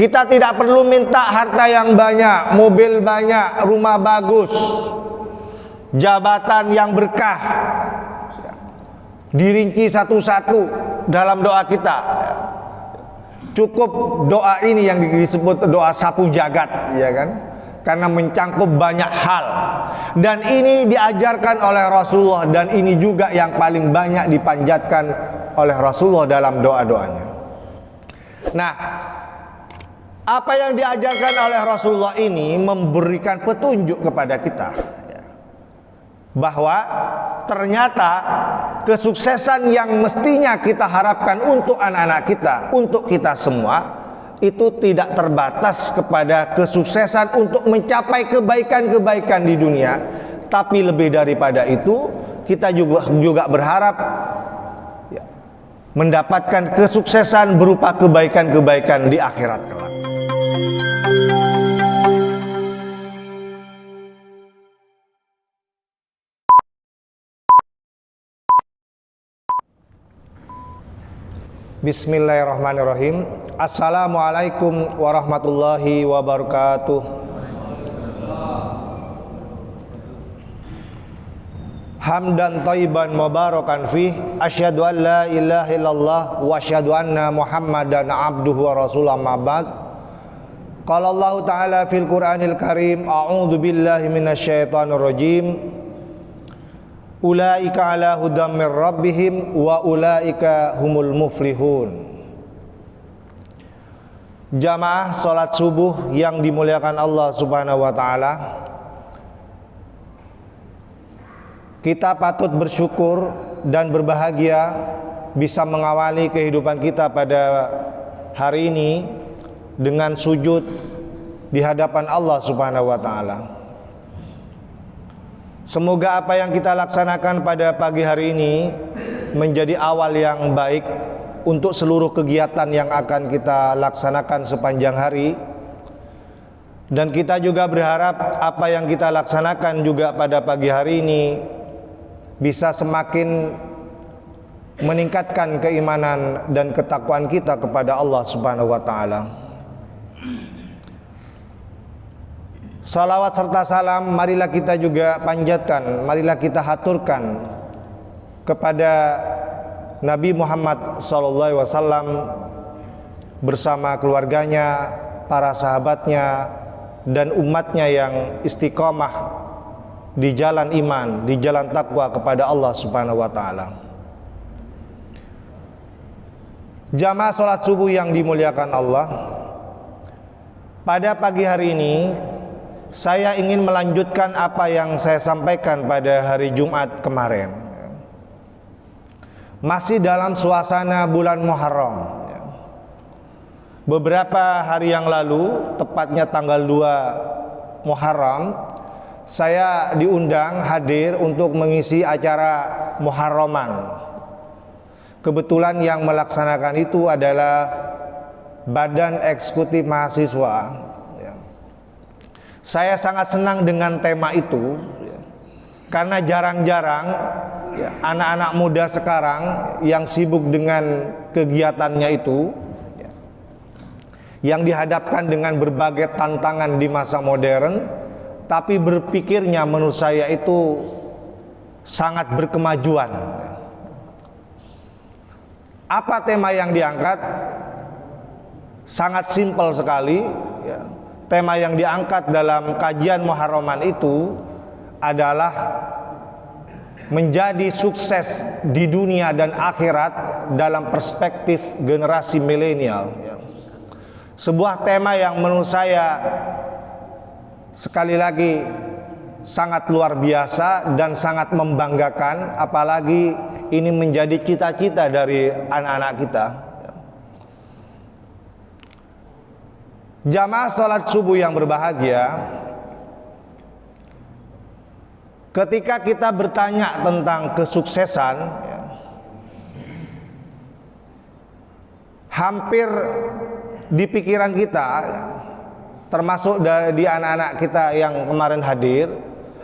Kita tidak perlu minta harta yang banyak, mobil banyak, rumah bagus, jabatan yang berkah. Dirinci satu-satu dalam doa kita. Cukup doa ini yang disebut doa sapu jagat, ya kan? Karena mencangkup banyak hal. Dan ini diajarkan oleh Rasulullah, dan ini juga yang paling banyak dipanjatkan oleh Rasulullah dalam doa-doanya. Nah, apa yang diajarkan oleh Rasulullah ini memberikan petunjuk kepada kita bahwa ternyata kesuksesan yang mestinya kita harapkan untuk anak-anak kita, untuk kita semua, itu tidak terbatas kepada kesuksesan untuk mencapai kebaikan-kebaikan di dunia, tapi lebih daripada itu kita juga berharap mendapatkan kesuksesan berupa kebaikan-kebaikan di akhirat kelak. Bismillahirrahmanirrahim. Assalamualaikum warahmatullahi wabarakatuh. Hamdan thayyiban mubarakan fih. Asyhadu an la ilaha illallah wa asyhadu anna Muhammadan abduhu wa rasuluh, amma ba'd. Qala Allah Ta'ala fil Qur'anil Karim, a'udzu billahi minasyaitonir rajim. Ulaika ala hudam mir rabbihim wa ulaika humul muflihun. Jamaah salat subuh yang dimuliakan Allah Subhanahu wa taala, kita patut bersyukur dan berbahagia bisa mengawali kehidupan kita pada hari ini dengan sujud di hadapan Allah Subhanahu wa taala. Semoga apa yang kita laksanakan pada pagi hari ini menjadi awal yang baik untuk seluruh kegiatan yang akan kita laksanakan sepanjang hari. Dan kita juga berharap apa yang kita laksanakan juga pada pagi hari ini bisa semakin meningkatkan keimanan dan ketakwaan kita kepada Allah Subhanahu wa taala. Salawat serta salam marilah kita juga panjatkan, marilah kita haturkan kepada Nabi Muhammad SAW bersama keluarganya, para sahabatnya, dan umatnya yang istiqomah di jalan iman, di jalan takwa kepada Allah Subhanahu wa taala. Jamaah salat subuh yang dimuliakan Allah, pada pagi hari ini saya ingin melanjutkan apa yang saya sampaikan pada hari Jumat kemarin. Masih dalam suasana bulan Muharram. Beberapa hari yang lalu, tepatnya tanggal 2 Muharram, saya diundang hadir untuk mengisi acara Muharraman. Kebetulan yang melaksanakan itu adalah Badan Eksekutif Mahasiswa. Saya sangat senang dengan tema itu, karena jarang-jarang anak-anak muda sekarang yang sibuk dengan kegiatannya itu, yang dihadapkan dengan berbagai tantangan di masa modern, tapi berpikirnya menurut saya itu sangat berkemajuan. Apa tema yang diangkat? Sangat simpel sekali. Tema yang diangkat dalam kajian Muharraman itu adalah menjadi sukses di dunia dan akhirat dalam perspektif generasi milenial. Sebuah tema yang menurut saya sekali lagi sangat luar biasa dan sangat membanggakan, apalagi ini menjadi cita-cita dari anak-anak kita. Jamaah salat subuh yang berbahagia, ketika kita bertanya tentang kesuksesan, hampir di pikiran kita, termasuk di anak-anak kita yang kemarin hadir,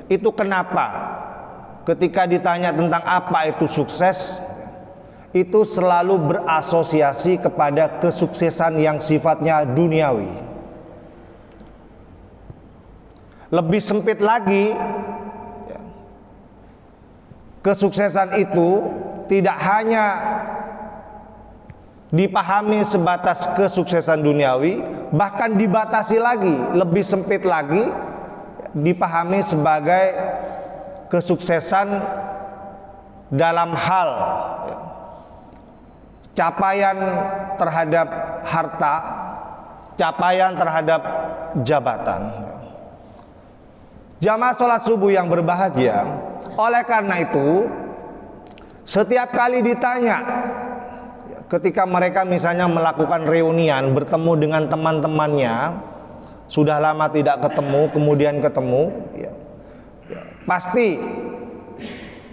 itu kenapa ketika ditanya tentang apa itu sukses, itu selalu berasosiasi kepada kesuksesan yang sifatnya duniawi. Lebih sempit lagi, kesuksesan itu tidak hanya dipahami sebatas kesuksesan duniawi, bahkan dibatasi lagi, lebih sempit lagi, dipahami sebagai kesuksesan dalam hal capaian terhadap harta, capaian terhadap jabatan. Jamaah sholat subuh yang berbahagia, oleh karena itu setiap kali ditanya, ketika mereka misalnya melakukan reunian, bertemu dengan teman-temannya, sudah lama tidak ketemu, kemudian ketemu, pasti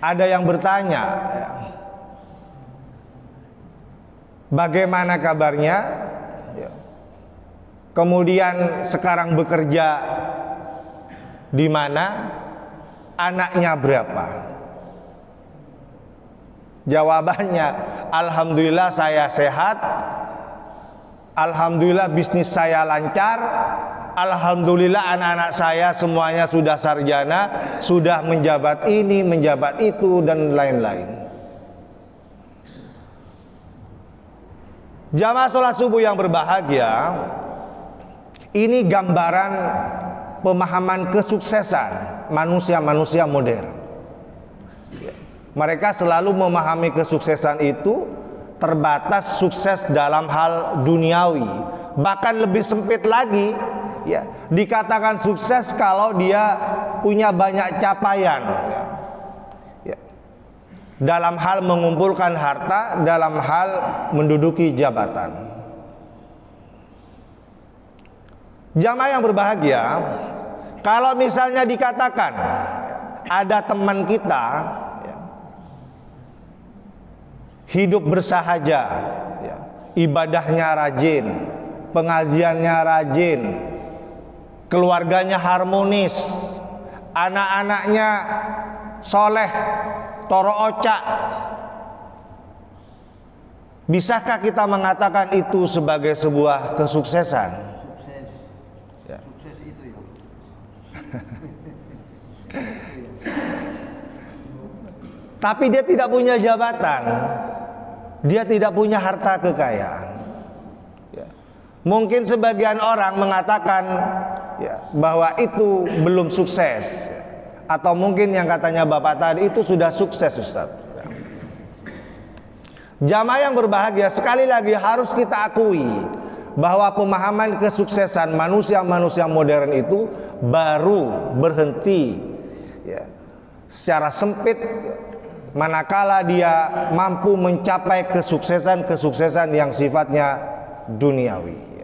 ada yang bertanya, bagaimana kabarnya? Kemudian sekarang bekerja di mana? Anaknya berapa? Jawabannya, alhamdulillah saya sehat, alhamdulillah bisnis saya lancar, alhamdulillah anak-anak saya semuanya sudah sarjana, sudah menjabat ini, menjabat itu, dan lain-lain. Jamaah sholat subuh yang berbahagia, ini gambaran pemahaman kesuksesan manusia-manusia modern. Mereka selalu memahami kesuksesan itu terbatas sukses dalam hal duniawi. Bahkan lebih sempit lagi, dikatakan sukses kalau dia punya banyak capaian, dalam hal mengumpulkan harta, dalam hal menduduki jabatan. Jamaah yang berbahagia, kalau misalnya dikatakan ada teman kita hidup bersahaja, ibadahnya rajin, pengajiannya rajin, keluarganya harmonis, anak-anaknya soleh, toro oca, bisakah kita mengatakan itu sebagai sebuah kesuksesan? Sukses itu ya. Tapi dia tidak punya jabatan, dia tidak punya harta kekayaan. Mungkin sebagian orang mengatakan bahwa itu belum sukses, atau mungkin yang katanya Bapak tadi itu sudah sukses, Ustaz. Jamaah yang berbahagia, sekali lagi harus kita akui bahwa pemahaman kesuksesan manusia-manusia modern itu baru berhenti secara sempit manakala dia mampu mencapai kesuksesan yang sifatnya duniawi.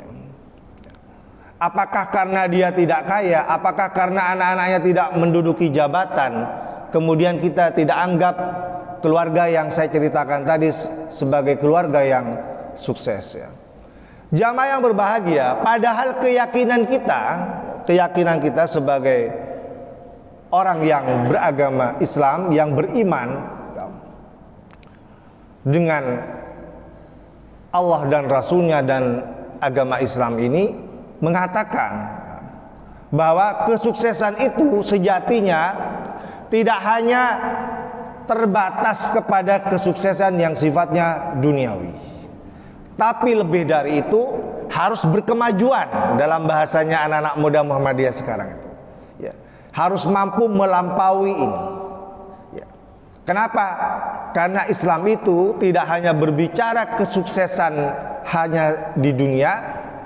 Apakah karena dia tidak kaya, apakah karena anak-anaknya tidak menduduki jabatan, kemudian kita tidak anggap keluarga yang saya ceritakan tadi sebagai keluarga yang sukses ya. Jamaah yang berbahagia, padahal keyakinan kita sebagai orang yang beragama Islam, yang beriman dengan Allah dan Rasulnya dan agama Islam ini mengatakan bahwa kesuksesan itu sejatinya tidak hanya terbatas kepada kesuksesan yang sifatnya duniawi, tapi lebih dari itu harus berkemajuan. Dalam bahasanya anak-anak muda Muhammadiyah sekarang itu harus mampu melampaui ini. Kenapa? Karena Islam itu tidak hanya berbicara kesuksesan hanya di dunia,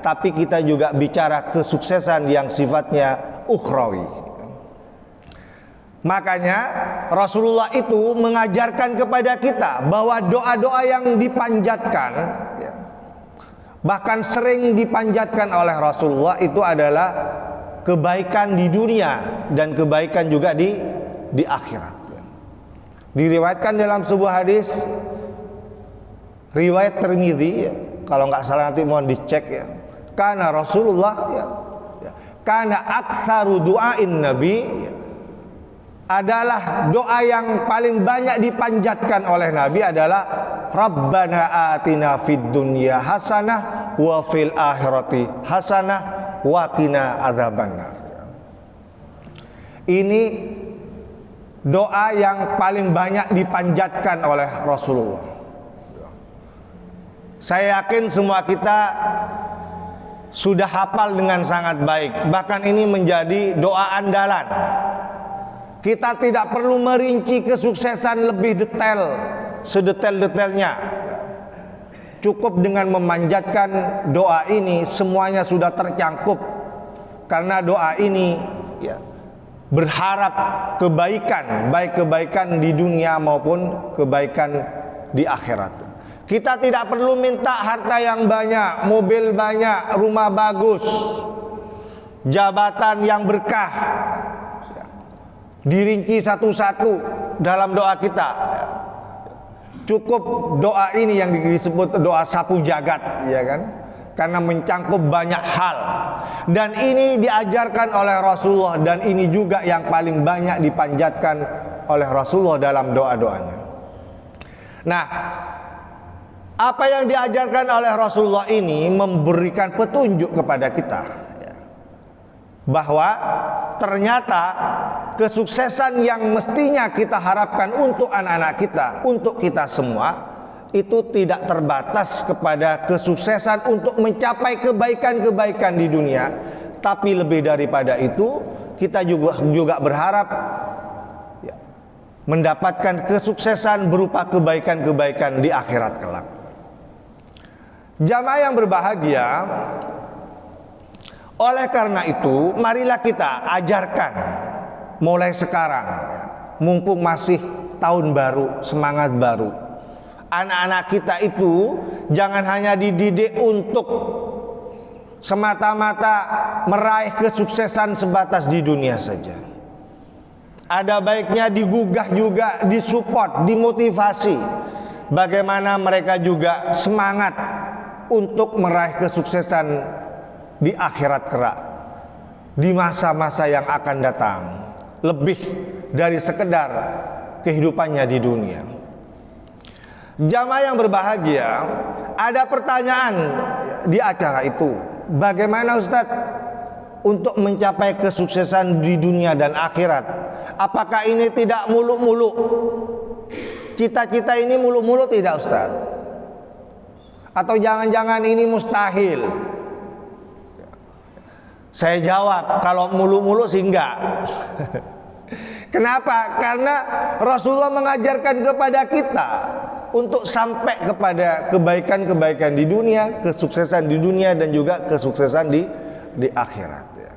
tapi kita juga bicara kesuksesan yang sifatnya ukhrawi. Makanya Rasulullah itu mengajarkan kepada kita bahwa doa-doa yang dipanjatkan, bahkan sering dipanjatkan oleh Rasulullah, itu adalah kebaikan di dunia dan kebaikan juga di akhirat. Diriwayatkan dalam sebuah hadis riwayat Tirmidzi, kalau nggak salah nanti mohon dicek ya. Karena Rasulullah karena aktsaru du'ain Nabi adalah doa yang paling banyak dipanjatkan oleh Nabi adalah Rabbana atina fid dunya hasanah wa fil akhirati hasanah wa qina adzabannar. Ini doa yang paling banyak dipanjatkan oleh Rasulullah. Saya yakin semua kita sudah hafal dengan sangat baik. Bahkan ini menjadi doa andalan. Kita tidak perlu merinci kesuksesan lebih detail, sedetail-detailnya. Cukup dengan memanjatkan doa ini, semuanya sudah tercangkup. Karena doa ini ya, berharap kebaikan, baik kebaikan di dunia maupun kebaikan di akhirat. Kita tidak perlu minta harta yang banyak, mobil banyak, rumah bagus, jabatan yang berkah. Dirinci satu-satu dalam doa kita. Cukup doa ini yang disebut doa sapu jagat, ya kan? Karena mencangkup banyak hal. Dan ini diajarkan oleh Rasulullah, dan ini juga yang paling banyak dipanjatkan oleh Rasulullah dalam doa-doanya. Nah, apa yang diajarkan oleh Rasulullah ini memberikan petunjuk kepada kita bahwa ternyata kesuksesan yang mestinya kita harapkan untuk anak-anak kita, untuk kita semua, itu tidak terbatas kepada kesuksesan untuk mencapai kebaikan-kebaikan di dunia, tapi lebih daripada itu kita juga berharap mendapatkan kesuksesan berupa kebaikan-kebaikan di akhirat kelak. Jamaah yang berbahagia, oleh karena itu marilah kita ajarkan mulai sekarang, mumpung masih tahun baru, semangat baru. Anak-anak kita itu jangan hanya dididik untuk semata-mata meraih kesuksesan sebatas di dunia saja. Ada baiknya digugah juga, disupport, dimotivasi. Bagaimana mereka juga semangat untuk meraih kesuksesan di akhirat kelak, di masa-masa yang akan datang, lebih dari sekedar kehidupannya di dunia. Jamaah yang berbahagia, ada pertanyaan di acara itu. Bagaimana Ustadz untuk mencapai kesuksesan di dunia dan akhirat? Apakah ini tidak muluk-muluk? Cita-cita ini muluk-muluk tidak Ustadz? Atau jangan-jangan ini mustahil? Saya jawab, kalau muluk-muluk sih enggak. Kenapa? Karena Rasulullah mengajarkan kepada kita untuk sampai kepada kebaikan-kebaikan di dunia, kesuksesan di dunia, dan juga kesuksesan di akhirat ya.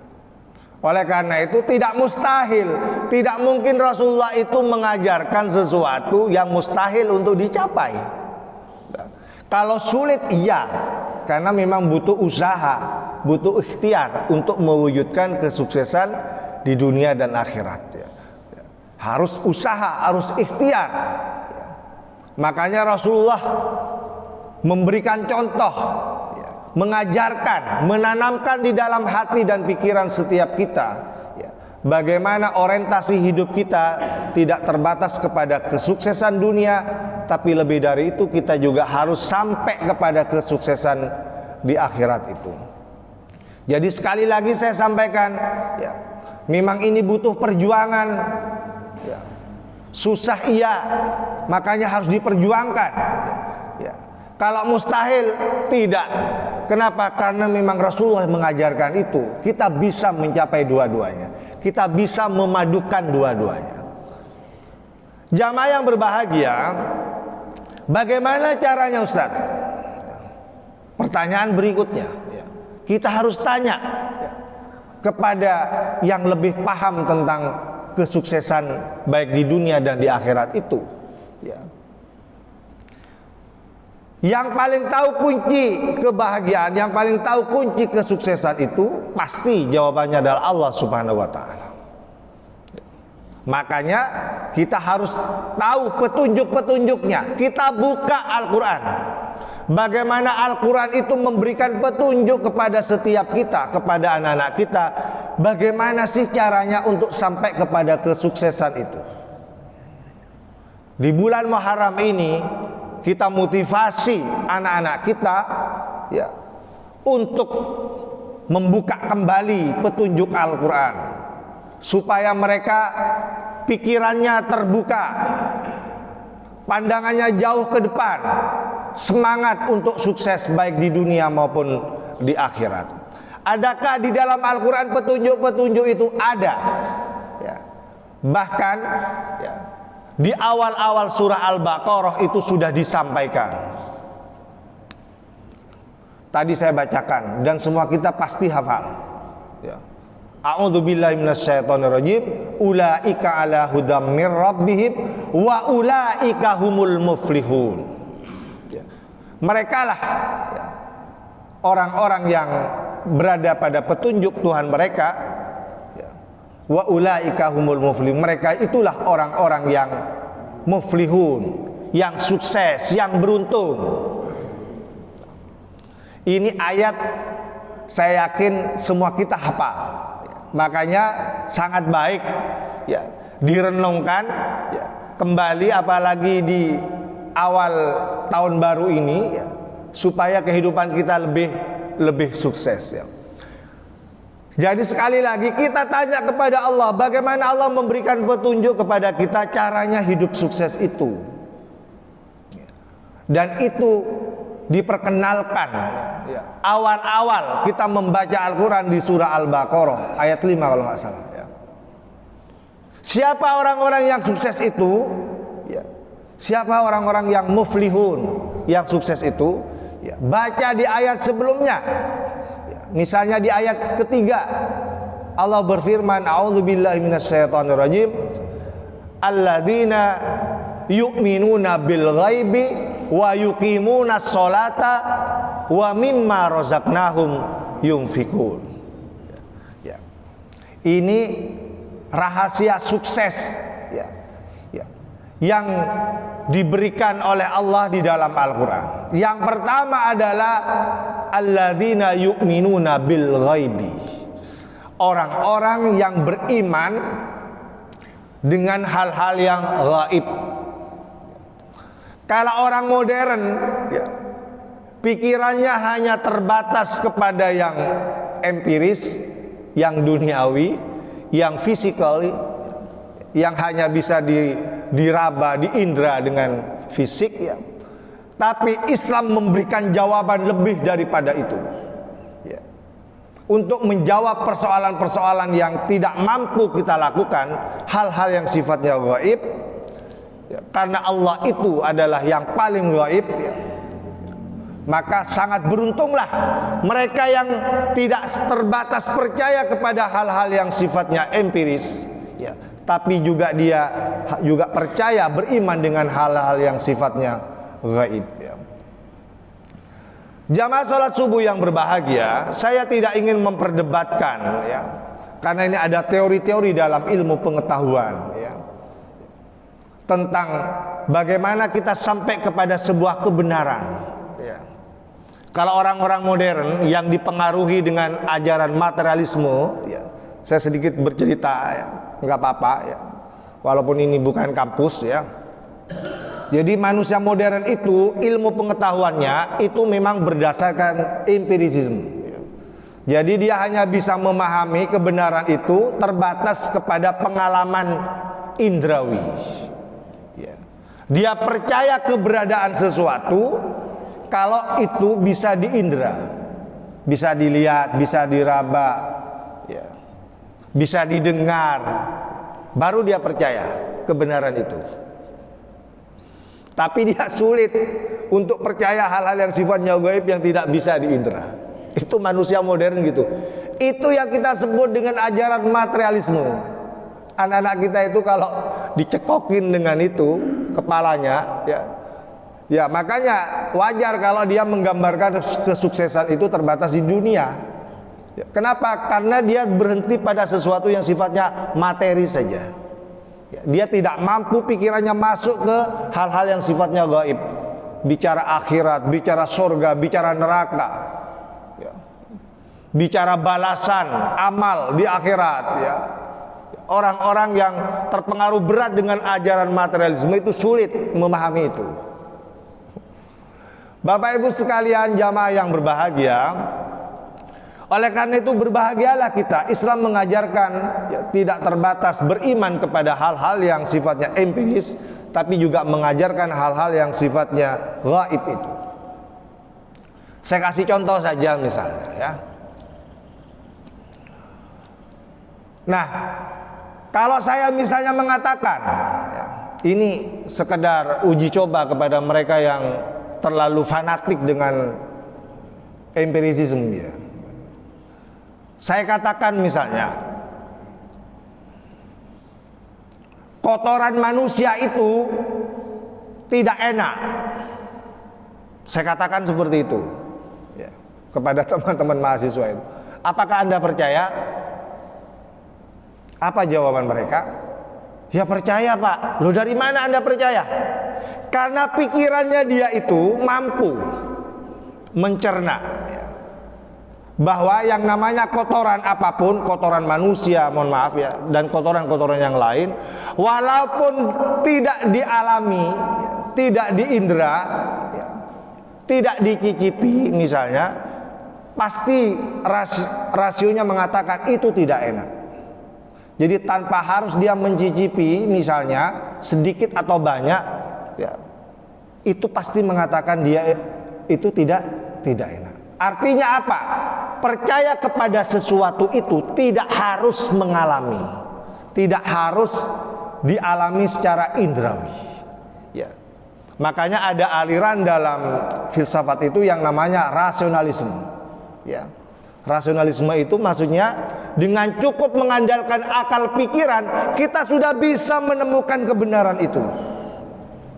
Oleh karena itu tidak mustahil, tidak mungkin Rasulullah itu mengajarkan sesuatu yang mustahil untuk dicapai. Kalau sulit iya, karena memang butuh usaha, butuh ikhtiar untuk mewujudkan kesuksesan di dunia dan akhirat ya. Harus usaha, harus ikhtiar. Makanya Rasulullah memberikan contoh, mengajarkan, menanamkan di dalam hati dan pikiran setiap kita bagaimana orientasi hidup kita tidak terbatas kepada kesuksesan dunia, tapi lebih dari itu kita juga harus sampai kepada kesuksesan di akhirat itu. Jadi sekali lagi saya sampaikan, memang ini butuh perjuangan. Susah iya, makanya harus diperjuangkan. Kalau mustahil tidak. Kenapa? Karena memang Rasulullah mengajarkan itu. Kita bisa mencapai dua-duanya. Kita bisa memadukan dua-duanya. Jamaah yang berbahagia, bagaimana caranya Ustaz? Pertanyaan berikutnya, kita harus tanya kepada yang lebih paham tentang kesuksesan baik di dunia dan di akhirat itu. Yang paling tahu kunci kebahagiaan, yang paling tahu kunci kesuksesan itu pasti jawabannya adalah Allah Subhanahu wa taala. Makanya kita harus tahu petunjuk-petunjuknya. Kita buka Al-Qur'an. Bagaimana Al-Qur'an itu memberikan petunjuk kepada setiap kita, kepada anak-anak kita, bagaimana sih caranya untuk sampai kepada kesuksesan itu. Di bulan Muharram ini kita motivasi anak-anak kita ya untuk membuka kembali petunjuk Al-Quran supaya mereka pikirannya terbuka, pandangannya jauh ke depan, semangat untuk sukses baik di dunia maupun di akhirat. Adakah di dalam Al-Quran petunjuk-petunjuk itu? Ada ya. Bahkan ya, di awal-awal surah Al-Baqarah itu sudah disampaikan. Tadi saya bacakan dan semua kita pasti hafal ya. A'udzubillahi minasyaitonirrajim. Ulaika ala hudam mir rabbihim wa ulaika humul muflihun. Ya. Mereka lah ya, orang-orang yang berada pada petunjuk Tuhan mereka ya. Wa ulaika humul muflihun. Mereka itulah orang-orang yang muflihun, yang sukses, yang beruntung. Ini ayat saya yakin semua kita hafal. Makanya sangat baik ya direnungkan ya, kembali apalagi di awal tahun baru ini ya, supaya kehidupan kita lebih sukses ya. Jadi sekali lagi kita tanya kepada Allah, bagaimana Allah memberikan petunjuk kepada kita caranya hidup sukses itu. Dan itu diperkenalkan ya. Awal-awal kita membaca Al-Quran di surah Al-Baqarah ayat 5 kalau nggak salah ya. Siapa orang-orang yang sukses itu ya. Siapa orang-orang yang muflihun, yang sukses itu ya. Baca di ayat sebelumnya ya. Misalnya di ayat ketiga Allah berfirman, a'udzubillahi minasyaitonirrajim, alladzina yu'minuna bil ghaibi wa yuqimuna sholata wa mimma razaqnahum yunfikun. Ya. Ini rahasia sukses ya. Ya. Yang diberikan oleh Allah di dalam Al-Quran. Yang pertama adalah alladzina yu'minuna bil ghaibi. Orang-orang yang beriman dengan hal-hal yang gaib. Kalau orang modern ya, pikirannya hanya terbatas kepada yang empiris, yang duniawi, yang fisikal, yang hanya bisa diraba, diindra dengan fisik ya. Tapi Islam memberikan jawaban lebih daripada itu ya. Untuk menjawab persoalan-persoalan yang tidak mampu kita lakukan, hal-hal yang sifatnya gaib ya, karena Allah itu adalah yang paling gaib ya. Maka sangat beruntunglah mereka yang tidak terbatas percaya kepada hal-hal yang sifatnya empiris ya, tapi juga dia juga percaya, beriman dengan hal-hal yang sifatnya gaib ya. Jamaah salat subuh yang berbahagia, saya tidak ingin memperdebatkan ya, karena ini ada teori-teori dalam ilmu pengetahuan ya, tentang bagaimana kita sampai kepada sebuah kebenaran ya. Kalau orang-orang modern yang dipengaruhi dengan ajaran materialisme ya, saya sedikit bercerita ya, nggak apa-apa ya, walaupun ini bukan kampus ya. Jadi manusia modern itu ilmu pengetahuannya itu memang berdasarkan empirisisme ya. Jadi dia hanya bisa memahami kebenaran itu terbatas kepada pengalaman indrawi. Dia percaya keberadaan sesuatu kalau itu bisa diindra, bisa dilihat, bisa diraba, ya, bisa didengar, baru dia percaya kebenaran itu. Tapi dia sulit untuk percaya hal-hal yang sifatnya gaib yang tidak bisa diindra. Itu manusia modern gitu. Itu yang kita sebut dengan ajaran materialisme. Anak-anak kita itu kalau dicekokin dengan itu kepalanya ya makanya wajar kalau dia menggambarkan kesuksesan itu terbatas di dunia ya. Kenapa? Karena dia berhenti pada sesuatu yang sifatnya materi saja ya. Dia tidak mampu pikirannya masuk ke hal-hal yang sifatnya gaib, bicara akhirat, bicara surga, bicara neraka ya. Bicara balasan amal di akhirat ya. Orang-orang yang terpengaruh berat dengan ajaran materialisme itu sulit memahami itu. Bapak Ibu sekalian jamaah yang berbahagia, oleh karena itu berbahagialah kita. Islam mengajarkan ya, tidak terbatas beriman kepada hal-hal yang sifatnya empiris, tapi juga mengajarkan hal-hal yang sifatnya gaib itu. Saya kasih contoh saja misalnya ya. Nah, kalau saya misalnya mengatakan ya, ini sekedar uji coba kepada mereka yang terlalu fanatik dengan empirisisme ya. Saya katakan misalnya kotoran manusia itu tidak enak. Saya katakan seperti itu ya, kepada teman-teman mahasiswa itu. Apakah Anda percaya? Apa jawaban mereka? Ya percaya Pak. Loh dari mana Anda percaya? Karena pikirannya dia itu mampu mencerna ya, bahwa yang namanya kotoran apapun, kotoran manusia, mohon maaf ya, dan kotoran-kotoran yang lain, walaupun tidak dialami, ya, tidak diindra, ya, tidak dicicipi misalnya, pasti rasionya mengatakan itu tidak enak. Jadi tanpa harus dia mencicipi misalnya sedikit atau banyak, ya, itu pasti mengatakan dia itu tidak enak. Artinya apa? Percaya kepada sesuatu itu tidak harus mengalami, tidak harus dialami secara indrawi. Ya. Makanya ada aliran dalam filsafat itu yang namanya rasionalisme. Ya. Rasionalisme itu maksudnya dengan cukup mengandalkan akal pikiran kita sudah bisa menemukan kebenaran itu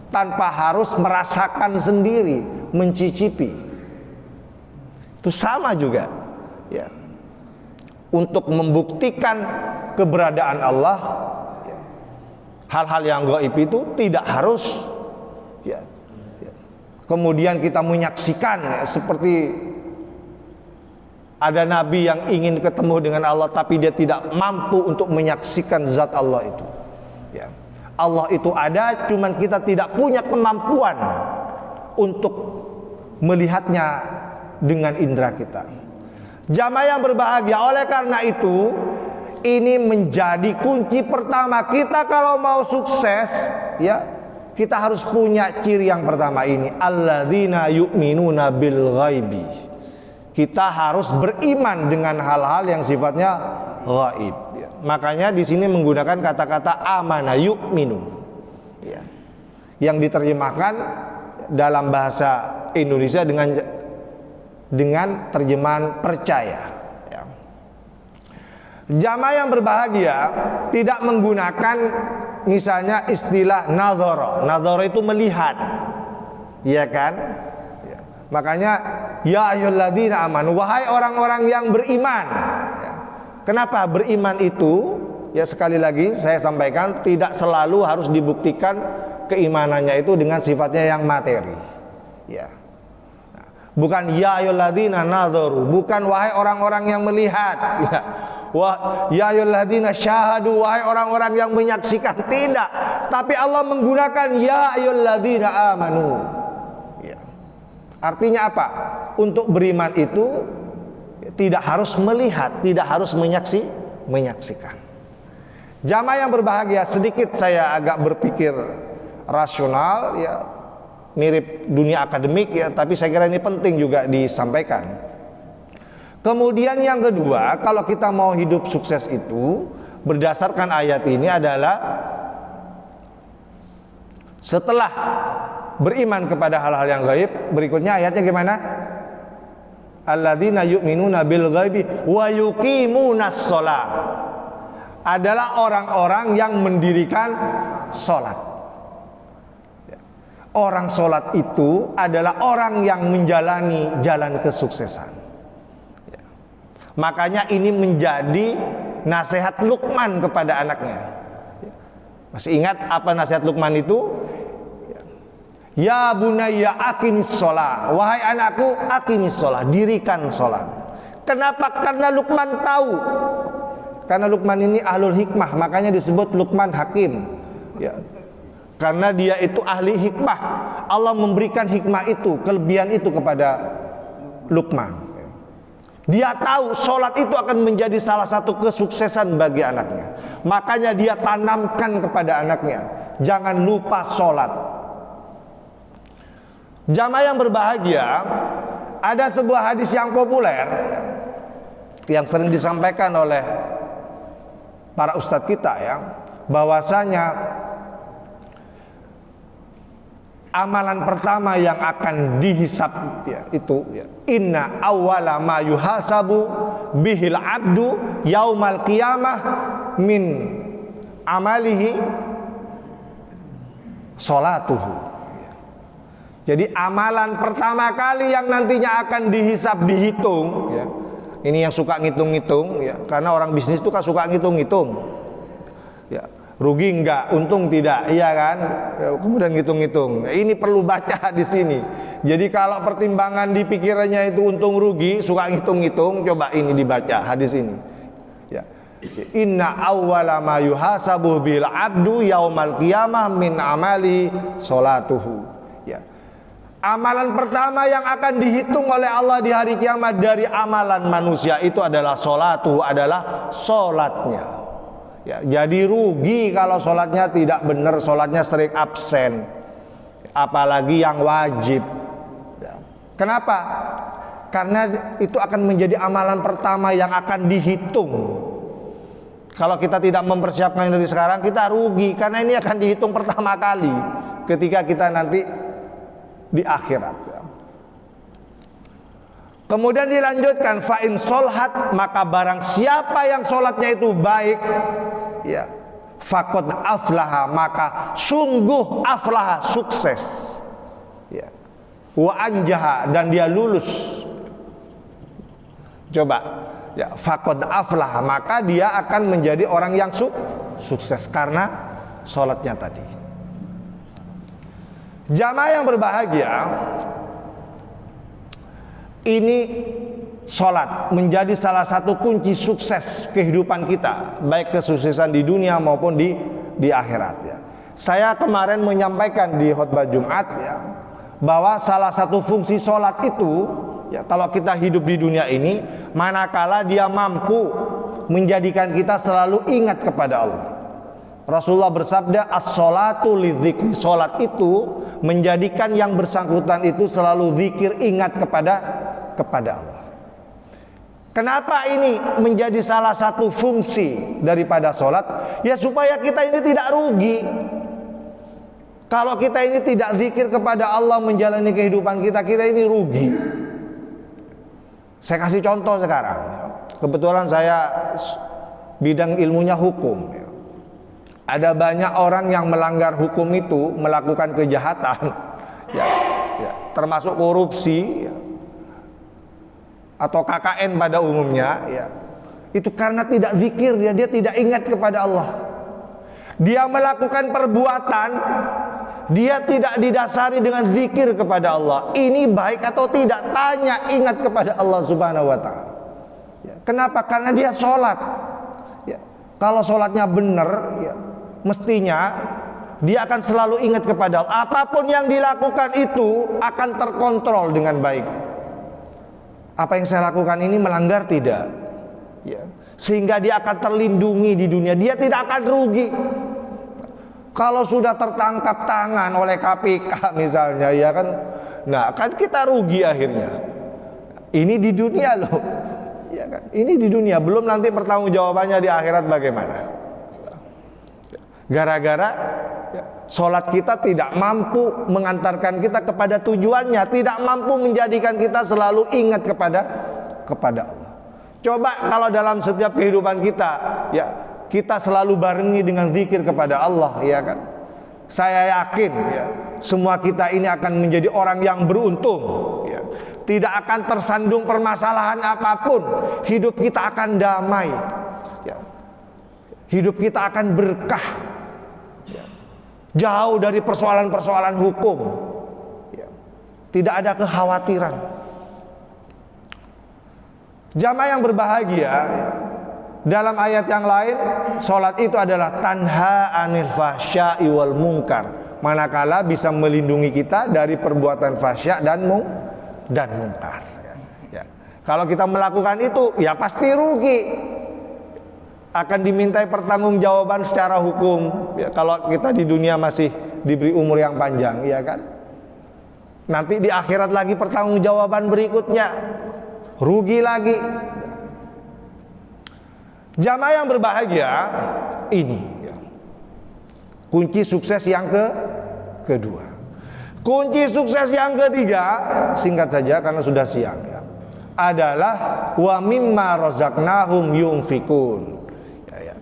tanpa harus merasakan sendiri, mencicipi. Itu sama juga ya. Untuk membuktikan keberadaan Allah ya, hal-hal yang gaib itu tidak harus ya, ya. Kemudian kita menyaksikan ya, seperti ada nabi yang ingin ketemu dengan Allah tapi dia tidak mampu untuk menyaksikan zat Allah itu ya. Allah itu ada, cuman kita tidak punya kemampuan untuk melihatnya dengan indera kita. Jamaah yang berbahagia, oleh karena itu ini menjadi kunci pertama kita kalau mau sukses ya, kita harus punya ciri yang pertama ini, alladzina yu'minuna bil ghaibi. Kita harus beriman dengan hal-hal yang sifatnya gaib ya. Makanya di sini menggunakan kata-kata amana yu'minu ya, yang diterjemahkan dalam bahasa Indonesia dengan terjemahan percaya ya. Jamaah yang berbahagia tidak menggunakan misalnya istilah nadhara. Nadhara itu melihat ya kan ya. Makanya ya ayyuhalladzina amanu, wahai orang-orang yang beriman ya. Kenapa beriman itu ya, sekali lagi saya sampaikan tidak selalu harus dibuktikan keimanannya itu dengan sifatnya yang materi ya. Bukan ya ayyuhalladzina nadharu, bukan wahai orang-orang yang melihat ya. Ya ayyuhalladzina syahadu, wahai orang-orang yang menyaksikan, tidak. Tapi Allah menggunakan ya ayyuhalladzina amanu ya. Artinya apa? Untuk beriman itu tidak harus melihat, tidak harus menyaksikan. Jamaah yang berbahagia, sedikit saya agak berpikir rasional ya, mirip dunia akademik ya, tapi saya kira ini penting juga disampaikan. Kemudian yang kedua, kalau kita mau hidup sukses itu berdasarkan ayat ini adalah setelah beriman kepada hal-hal yang gaib, berikutnya ayatnya gimana? Alladzina yu'minuna bil ghaibi wa yuqimunas shalah. Adalah orang-orang yang mendirikan salat. Orang salat itu adalah orang yang menjalani jalan kesuksesan. Makanya ini menjadi nasihat Luqman kepada anaknya. Masih ingat apa nasihat Luqman itu? Ya bunayya aqimis shalah, wahai anakku aqimis shalah, dirikan salat. Kenapa? Karena Luqman tahu. Karena Luqman ini ahlul hikmah, makanya disebut Luqman Hakim. Ya. Karena dia itu ahli hikmah. Allah memberikan hikmah itu, kelebihan itu kepada Luqman. Dia tahu sholat itu akan menjadi salah satu kesuksesan bagi anaknya. Makanya dia tanamkan kepada anaknya, jangan lupa sholat. Jamaah yang berbahagia, ada sebuah hadis yang populer yang sering disampaikan oleh para ustadz kita ya, bahwasanya amalan pertama yang akan dihisab ya, itu ya, inna awwala ma yuhasabu bihil abdu yaumal qiyamah min amalihi sholatuhu. Jadi amalan pertama kali yang nantinya akan dihisab, dihitung ya. Ini yang suka ngitung-ngitung ya, karena orang bisnis itu kan suka ngitung-ngitung ya, rugi enggak, untung tidak, iya kan ya, kemudian ngitung-ngitung. Ini perlu baca di sini. Jadi kalau pertimbangan di pikirannya itu untung rugi, suka ngitung-ngitung, coba ini dibaca hadis ini ya. Inna awwala ma yuhasabu bil abdu yaumal qiyamah min amali sholatuhu ya. Amalan pertama yang akan dihitung oleh Allah di hari kiamat dari amalan manusia itu adalah sholatuhu, adalah sholatnya ya. Jadi rugi kalau sholatnya tidak benar, sholatnya sering absen, apalagi yang wajib ya. Kenapa? Karena itu akan menjadi amalan pertama yang akan dihitung. Kalau kita tidak mempersiapkan dari sekarang, kita rugi, karena ini akan dihitung pertama kali ketika kita nanti di akhirat ya. Kemudian dilanjutkan, fa in solhat, maka barang siapa yang sholatnya itu baik ya, faqad aflaha, maka sungguh aflaha, sukses ya, wa anjaha, dan dia lulus. Coba ya, faqad aflaha, maka dia akan menjadi orang yang sukses karena sholatnya tadi. Jamaah yang berbahagia, ini sholat menjadi salah satu kunci sukses kehidupan kita, baik kesuksesan di dunia maupun di akhirat ya. Saya kemarin menyampaikan di khutbah Jumat ya, bahwa salah satu fungsi sholat itu ya, kalau kita hidup di dunia ini, manakala dia mampu menjadikan kita selalu ingat kepada Allah. Rasulullah bersabda, as-sholatu lidzikri, sholat itu menjadikan yang bersangkutan itu selalu zikir, ingat kepada Allah. Kenapa ini menjadi salah satu fungsi daripada sholat? Ya supaya kita ini tidak rugi. Kalau kita ini tidak zikir kepada Allah menjalani kehidupan kita, kita ini rugi. Saya kasih contoh sekarang. Kebetulan saya bidang ilmunya hukum. Ada banyak orang yang melanggar hukum itu, melakukan kejahatan, ya, termasuk korupsi, ya, atau KKN pada umumnya, ya. Itu karena tidak zikir, dia tidak ingat kepada Allah. Dia melakukan perbuatan, dia tidak didasari dengan zikir kepada Allah. Ini baik atau tidak? Tanya, ingat kepada Allah Subhanahu wa Ta'ala. Ya, kenapa? Karena dia sholat. Ya, kalau sholatnya benar, ya, mestinya dia akan selalu ingat kepada Allah. Apapun yang dilakukan itu akan terkontrol dengan baik. Apa yang saya lakukan ini melanggar tidak? Ya. Sehingga dia akan terlindungi di dunia. Dia tidak akan rugi. Kalau sudah tertangkap tangan oleh KPK misalnya, ya kan, nah kan kita rugi akhirnya. Ini di dunia loh, ya kan? Ini di dunia, belum nanti pertanggungjawabannya di akhirat bagaimana? Gara-gara ya, sholat kita tidak mampu mengantarkan kita kepada tujuannya, tidak mampu menjadikan kita selalu ingat kepada Allah. Coba kalau dalam setiap kehidupan kita, ya, kita selalu barengi dengan zikir kepada Allah, ya kan? Saya yakin, ya, semua kita ini akan menjadi orang yang beruntung, ya. Tidak akan tersandung permasalahan apapun. Hidup kita akan damai, ya. Hidup kita akan berkah, ya. Jauh dari persoalan-persoalan hukum, ya. Tidak ada kekhawatiran. Jamaah yang berbahagia, ya. Dalam ayat yang lain, sholat itu adalah tanha anil fahsya'i wal munkar manakala bisa melindungi kita dari perbuatan fahsya dan mungkar. Ya. Kalau kita melakukan itu, ya pasti rugi. Akan dimintai pertanggungjawaban secara hukum. Ya, kalau kita di dunia masih diberi umur yang panjang, ya kan? Nanti di akhirat lagi pertanggungjawaban berikutnya, rugi lagi. Jamaah yang berbahagia ini ya, kunci sukses yang kedua. Kunci sukses yang ketiga, singkat saja karena sudah siang ya, adalah wa mimma razaqnahum yunfikun. Ya.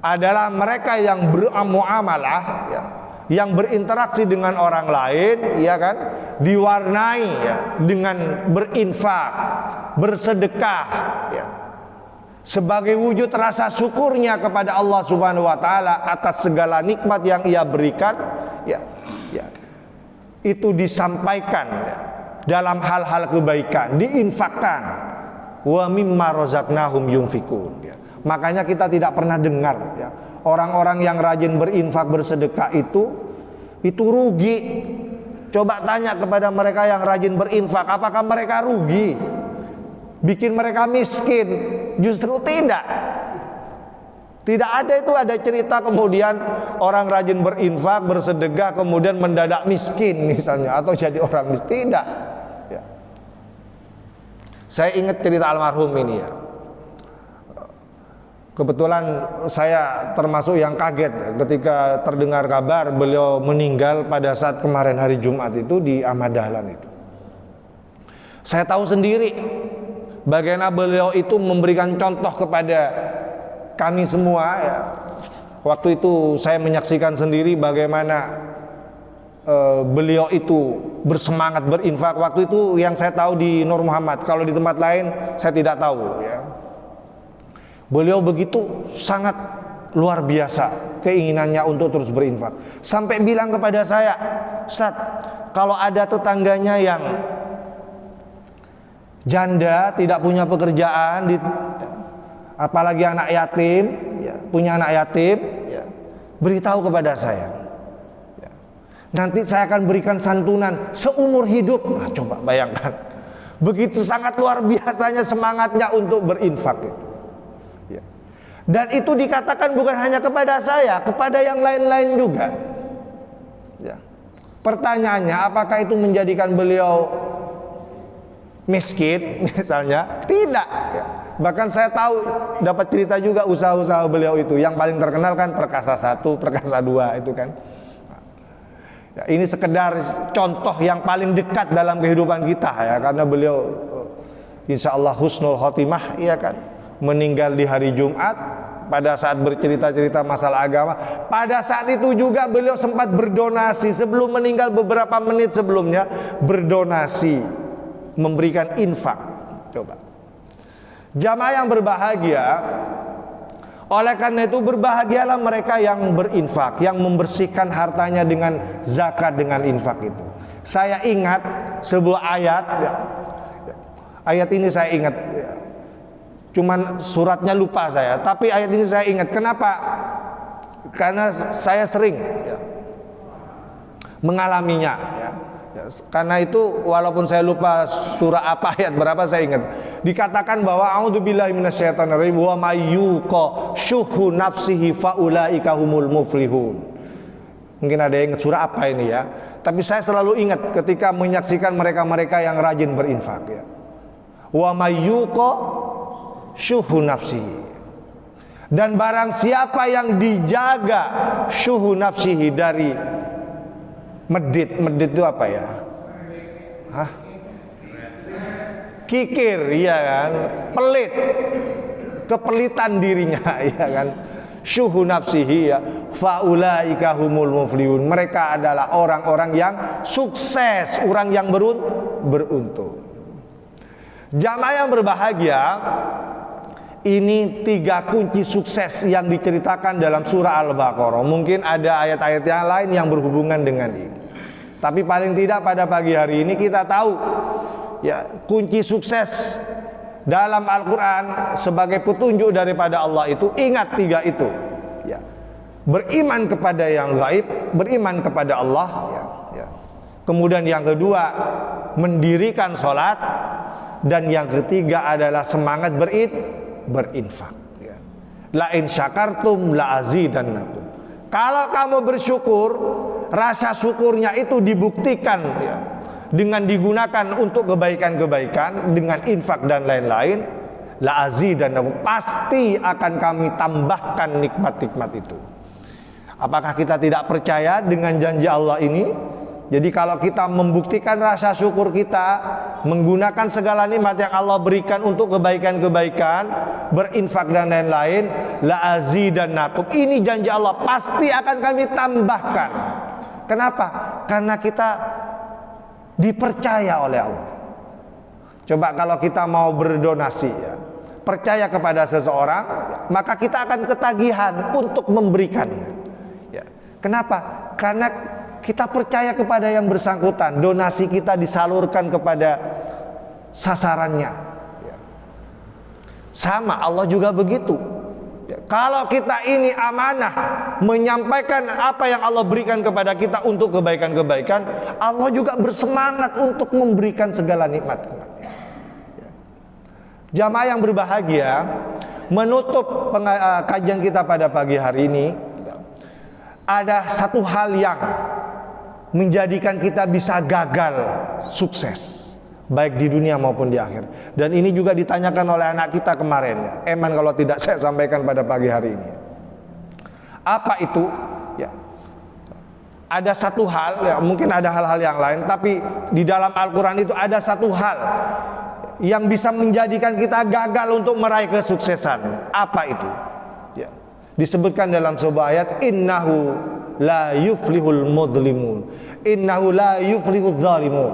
Adalah mereka yang bermuamalah ya, yang berinteraksi dengan orang lain ya kan, diwarnai ya dengan berinfak, bersedekah ya, sebagai wujud rasa syukurnya kepada Allah Subhanahu wa taala atas segala nikmat yang Ia berikan ya, ya. Itu disampaikan ya, dalam hal-hal kebaikan, diinfakkan. Wa mimma razaqnahum yunfikun ya. Makanya kita tidak pernah dengar ya, orang-orang yang rajin berinfak bersedekah itu rugi. Coba tanya kepada mereka yang rajin berinfak, apakah mereka rugi? Bikin mereka miskin? Justru tidak. Tidak ada itu, ada cerita kemudian orang rajin berinfak, bersedekah kemudian mendadak miskin misalnya, atau jadi orang miskin. Tidak ya. Saya ingat cerita almarhum ini ya. Kebetulan saya termasuk yang kaget ketika terdengar kabar beliau meninggal pada saat kemarin hari Jumat itu di Ahmad Dahlan itu. Saya tahu sendiri bagaimana beliau itu memberikan contoh kepada kami semua ya. Waktu itu saya menyaksikan sendiri bagaimana beliau itu bersemangat berinfak. Waktu itu yang saya tahu di Nur Muhammad, kalau di tempat lain saya tidak tahu ya. Beliau begitu sangat luar biasa keinginannya untuk terus berinfak. Sampai bilang kepada saya, Ustaz, kalau ada tetangganya yang janda, tidak punya pekerjaan, apalagi anak yatim, ya, punya anak yatim, ya, beritahu kepada saya. Ya. Nanti saya akan berikan santunan seumur hidup. Nah, coba bayangkan, begitu sangat luar biasanya semangatnya untuk berinfak itu. Ya. Dan itu dikatakan bukan hanya kepada saya, kepada yang lain-lain juga. Ya. Pertanyaannya, apakah itu menjadikan beliau miskin misalnya? Tidak ya. Bahkan saya tahu, dapat cerita juga usaha-usaha beliau itu. Yang paling terkenal kan Perkasa 1, Perkasa 2 itu kan ya, ini sekedar contoh yang paling dekat dalam kehidupan kita ya, karena beliau insya Allah husnul khotimah ya kan, meninggal di hari Jumat pada saat bercerita-cerita masalah agama. Pada saat itu juga beliau sempat berdonasi sebelum meninggal, beberapa menit sebelumnya berdonasi, memberikan infak. Coba jamaah yang berbahagia, oleh karena itu berbahagialah mereka yang berinfak, yang membersihkan hartanya dengan zakat, dengan infak itu. Saya ingat sebuah ayat ya, ayat ini saya ingat ya, cuman suratnya lupa saya, tapi ayat ini saya ingat. Kenapa? Karena saya sering ya, mengalaminya ya. Ya, karena itu walaupun saya lupa surah apa, ayat berapa, saya ingat dikatakan bahwa a'udzubillahi minasyaitonirrajim wa mayyuqa syuhu nafsihi faulaika humul muflihun. Mungkin ada yang ingat surah apa ini ya, tapi saya selalu ingat ketika menyaksikan mereka-mereka yang rajin berinfak ya. Wa mayyuqa syuhu nafsihi, dan barang siapa yang dijaga syuhu nafsihi dari medit itu apa ya? Hah? Kikir, iya kan? Pelit, kepelitan dirinya, iya kan? Syuhu nafsihi ya, faulaika humul muflihun. Mereka adalah orang-orang yang sukses, orang yang beruntung. Jamaah yang berbahagia, ini 3 kunci sukses yang diceritakan dalam surah Al-Baqarah. Mungkin ada ayat-ayat yang lain yang berhubungan dengan ini, tapi paling tidak pada pagi hari ini kita tahu ya, kunci sukses dalam Al-Quran sebagai petunjuk daripada Allah itu, ingat 3 itu ya. beriman kepada yang gaib, beriman kepada Allah, ya. Kemudian yang kedua, mendirikan sholat, dan yang ketiga adalah semangat berinfak. Ya. La in syakartum la azidannakum. Kalau kamu bersyukur, rasa syukurnya itu dibuktikan, ya, dengan digunakan untuk kebaikan-kebaikan, dengan infak dan lain-lain, la azidannakum, pasti akan kami tambahkan nikmat-nikmat itu. Apakah kita tidak percaya dengan janji Allah ini? Jadi kalau kita membuktikan rasa syukur kita, menggunakan segala nikmat yang Allah berikan untuk kebaikan-kebaikan, berinfak dan lain-lain, la azidannakum, ini janji Allah, pasti akan kami tambahkan. Kenapa? Karena kita dipercaya oleh Allah. Coba kalau kita mau berdonasi, ya, percaya kepada seseorang, maka kita akan ketagihan untuk memberikannya. Ya. Kenapa? Karena kita percaya kepada yang bersangkutan, donasi kita disalurkan kepada sasarannya. Ya. Sama, Allah juga begitu. Ya. Kalau kita ini amanah menyampaikan apa yang Allah berikan kepada kita untuk kebaikan-kebaikan, Allah juga bersemangat untuk memberikan segala nikmat-nikmatnya. Ya. Jamaah yang berbahagia, menutup kajian kita pada pagi hari ini, ada satu hal yang menjadikan kita bisa gagal sukses, baik di dunia maupun di akhir. Dan ini juga ditanyakan oleh anak kita kemarin, Eman, kalau tidak saya sampaikan pada pagi hari ini. Apa itu? Ya, ada satu hal, ya, mungkin ada hal-hal yang lain, tapi di dalam Al-Quran itu ada satu hal yang bisa menjadikan kita gagal untuk meraih kesuksesan. Apa itu? Ya, disebutkan dalam sebuah ayat, innahu la yuflihul mudlimun, innahu la yuflihul zalimun.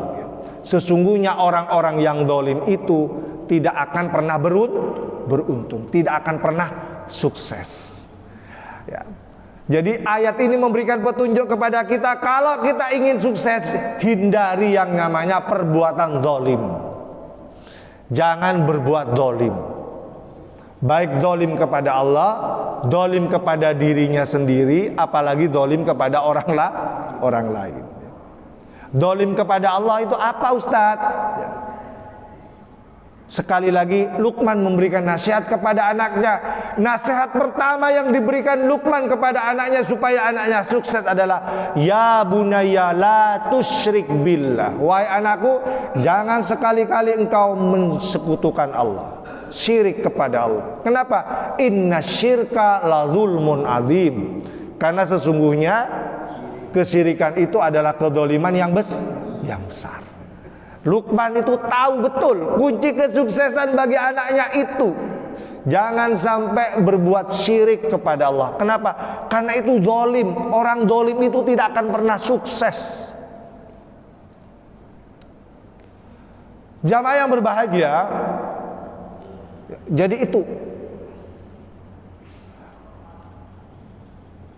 Sesungguhnya orang-orang yang zalim itu tidak akan pernah beruntung, tidak akan pernah sukses. Ya. Jadi ayat ini memberikan petunjuk kepada kita, kalau kita ingin sukses, hindari yang namanya perbuatan zalim. Jangan berbuat zalim. Baik dolim kepada Allah, dolim kepada dirinya sendiri, apalagi dolim kepada orang lain. Dolim kepada Allah itu apa, Ustadz? Ya. Sekali lagi Luqman memberikan nasihat kepada anaknya. Nasihat pertama yang diberikan Luqman kepada anaknya supaya anaknya sukses adalah, ya bunayya la tusyrik billah. Wahai anakku, jangan sekali-kali engkau mensekutukan Allah, syirik kepada Allah. Kenapa? Inna syirka la zulmun azim. Karena sesungguhnya kesyirikan itu adalah kedoliman yang besar. Luqman itu tahu betul kunci kesuksesan bagi anaknya itu, jangan sampai berbuat syirik kepada Allah. Kenapa? Karena itu zalim. Orang zalim itu tidak akan pernah sukses. Jamaah yang berbahagia, jadi itu.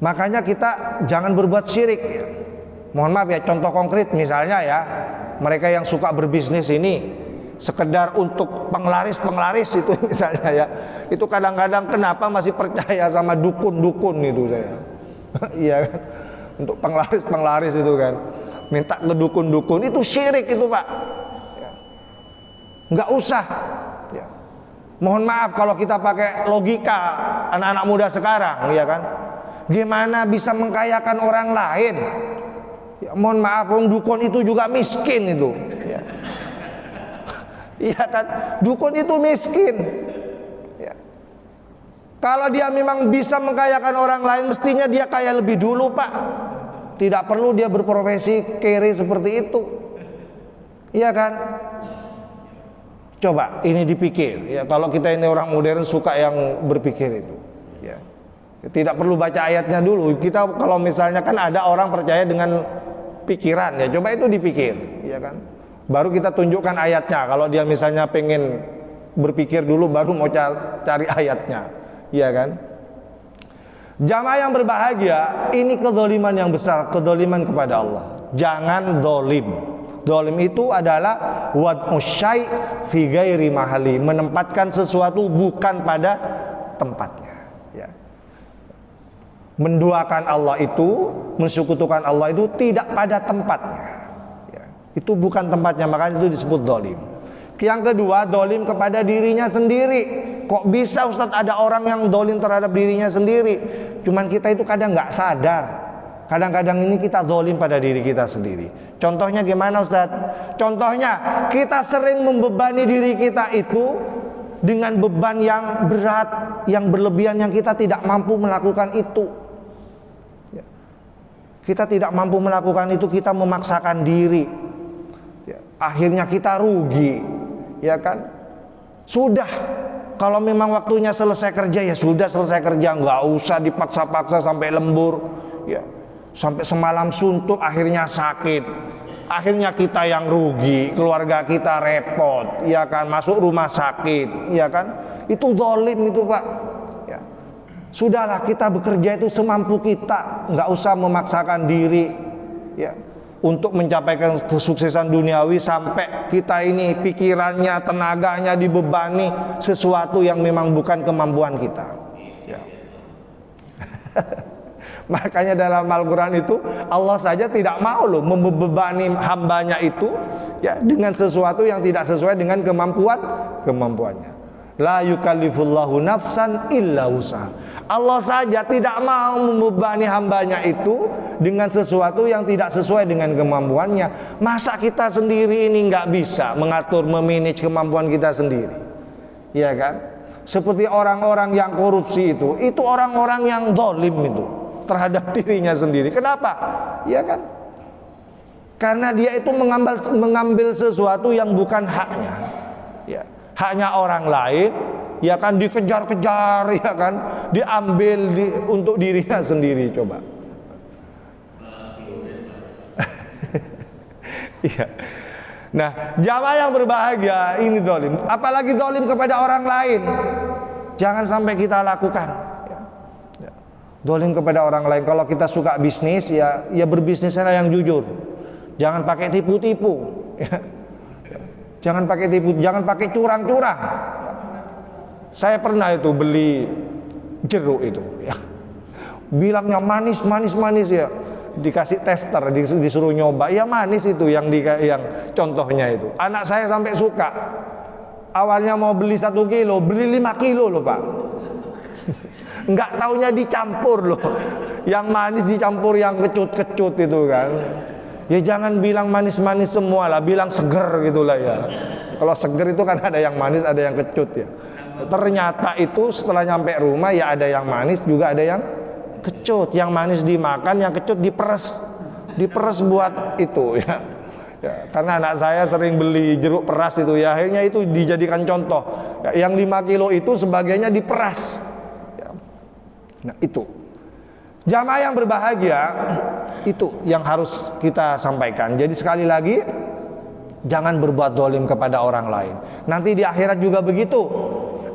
Makanya kita jangan berbuat syirik. Mohon maaf ya, contoh konkret misalnya ya, mereka yang suka berbisnis ini sekedar untuk penglaris itu misalnya ya, itu kadang-kadang kenapa masih percaya sama dukun-dukun itu saya. Iya kan? Untuk penglaris itu kan, minta ke dukun-dukun, itu syirik itu Pak. Ya. Nggak usah. Ya. Mohon maaf kalau kita pakai logika anak-anak muda sekarang, ya kan? Gimana bisa mengkayakan orang lain? Ya, mohon maaf, wong dukun itu juga miskin itu. Ya. Iya kan? Dukun itu miskin. Ya. Kalau dia memang bisa mengkayakan orang lain, mestinya dia kaya lebih dulu Pak. Tidak perlu dia berprofesi kere seperti itu. Iya kan? Coba ini dipikir. Ya, kalau kita ini orang modern suka yang berpikir itu. Ya. Tidak perlu baca ayatnya dulu. Kita kalau misalnya kan ada orang percaya dengan pikiran, ya coba itu dipikir, ya kan? Baru kita tunjukkan ayatnya. Kalau dia misalnya pengen berpikir dulu, baru mau cari ayatnya, ya kan? Jamaah yang berbahagia, ini kezaliman yang besar, kezaliman kepada Allah. Jangan dolim. Dolim itu adalah wad'u syai' fi ghairi mahali, menempatkan sesuatu bukan pada tempatnya. Ya. menduakan Allah itu, mensekutukan Allah itu tidak pada tempatnya. Ya, itu bukan tempatnya, makanya itu disebut dolim. Yang kedua, dolim kepada dirinya sendiri. Kok bisa Ustadz ada orang yang dolim terhadap dirinya sendiri? Cuman kita itu kadang nggak sadar. Kadang-kadang ini kita dolim pada diri kita sendiri. Contohnya gimana Ustadz? Contohnya kita sering membebani diri kita itu dengan beban yang berat, yang berlebihan, yang kita tidak mampu melakukan itu. Ya. Kita tidak mampu melakukan itu, kita memaksakan diri. Ya. Akhirnya kita rugi, ya kan? Sudah, kalau memang waktunya selesai kerja ya sudah selesai kerja, nggak usah dipaksa-paksa sampai lembur, ya. Sampai semalam suntuk, akhirnya sakit. Akhirnya kita yang rugi, keluarga kita repot, ya kan, masuk rumah sakit, ya kan, itu zalim itu Pak. Ya. Sudahlah kita bekerja itu semampu kita, nggak usah memaksakan diri, ya, untuk mencapai kesuksesan duniawi sampai kita ini pikirannya, tenaganya dibebani sesuatu yang memang bukan kemampuan kita. Ya. Makanya dalam Al-Quran itu Allah saja tidak mau loh membebani hambanya itu ya dengan sesuatu yang tidak sesuai dengan kemampuannya. La yukallifullahu nafsan illa wus'aha. Allah saja tidak mau membebani hambanya itu dengan sesuatu yang tidak sesuai dengan kemampuannya. Masa kita sendiri ini nggak bisa mengatur, memanage kemampuan kita sendiri, ya kan? Seperti orang-orang yang korupsi itu orang-orang yang zalim itu terhadap dirinya sendiri. Kenapa? Ya kan? Karena dia itu mengambil sesuatu yang bukan haknya. Ya, haknya orang lain, ya kan, dikejar-kejar, ya kan, diambil untuk dirinya sendiri. Coba. Iya. Nah, jamaah yang berbahagia ini zalim, apalagi zalim kepada orang lain. Jangan sampai kita lakukan. Dolim kepada orang lain. Kalau kita suka bisnis, ya berbisnislah yang jujur. Jangan pakai tipu-tipu. Ya. Jangan pakai tipu, jangan pakai curang-curang. Saya pernah itu beli jeruk itu. Ya. Bilangnya manis ya. Dikasih tester, disuruh nyoba. Ya manis itu yang contohnya itu. Anak saya sampai suka. Awalnya mau beli 1 kilo, beli 5 kilo loh Pak. Enggak taunya dicampur loh, yang manis dicampur yang kecut-kecut itu kan. Ya jangan bilang manis-manis semua lah, bilang seger gitulah ya. Kalau seger itu kan ada yang manis, ada yang kecut ya. Ternyata itu setelah nyampe rumah ya ada yang manis juga ada yang kecut. Yang manis dimakan, yang kecut diperes buat itu ya. Ya, karena anak saya sering beli jeruk peras itu ya, akhirnya itu dijadikan contoh. Ya, yang 5 kilo itu sebagainya diperas. Nah itu jamaah yang berbahagia, itu yang harus kita sampaikan. Jadi sekali lagi, jangan berbuat zalim kepada orang lain. Nanti di akhirat juga begitu.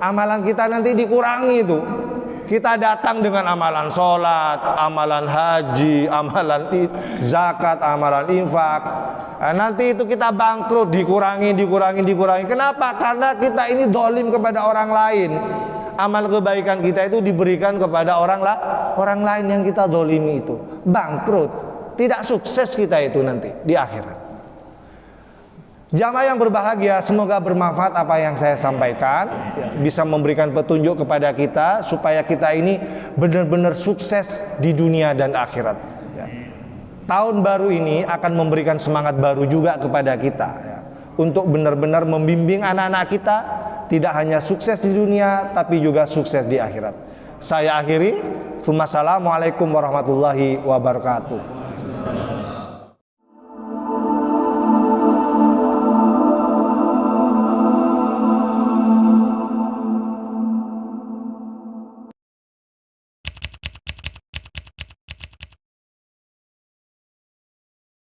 Amalan kita nanti dikurangi itu. Kita datang dengan amalan sholat, amalan haji, amalan zakat, amalan infak. Nah, nanti itu kita bangkrut, dikurangi. Kenapa? Karena kita ini zalim kepada orang lain. Amal kebaikan kita itu diberikan kepada orang lain yang kita zalimi itu. Bangkrut, tidak sukses kita itu nanti di akhirat. Jamaah yang berbahagia, semoga bermanfaat apa yang saya sampaikan, ya, bisa memberikan petunjuk kepada kita supaya kita ini benar-benar sukses di dunia dan akhirat. Ya. Tahun baru ini akan memberikan semangat baru juga kepada kita, ya, untuk benar-benar membimbing anak-anak kita tidak hanya sukses di dunia tapi juga sukses di akhirat. Saya akhiri. Assalamualaikum warahmatullahi wabarakatuh.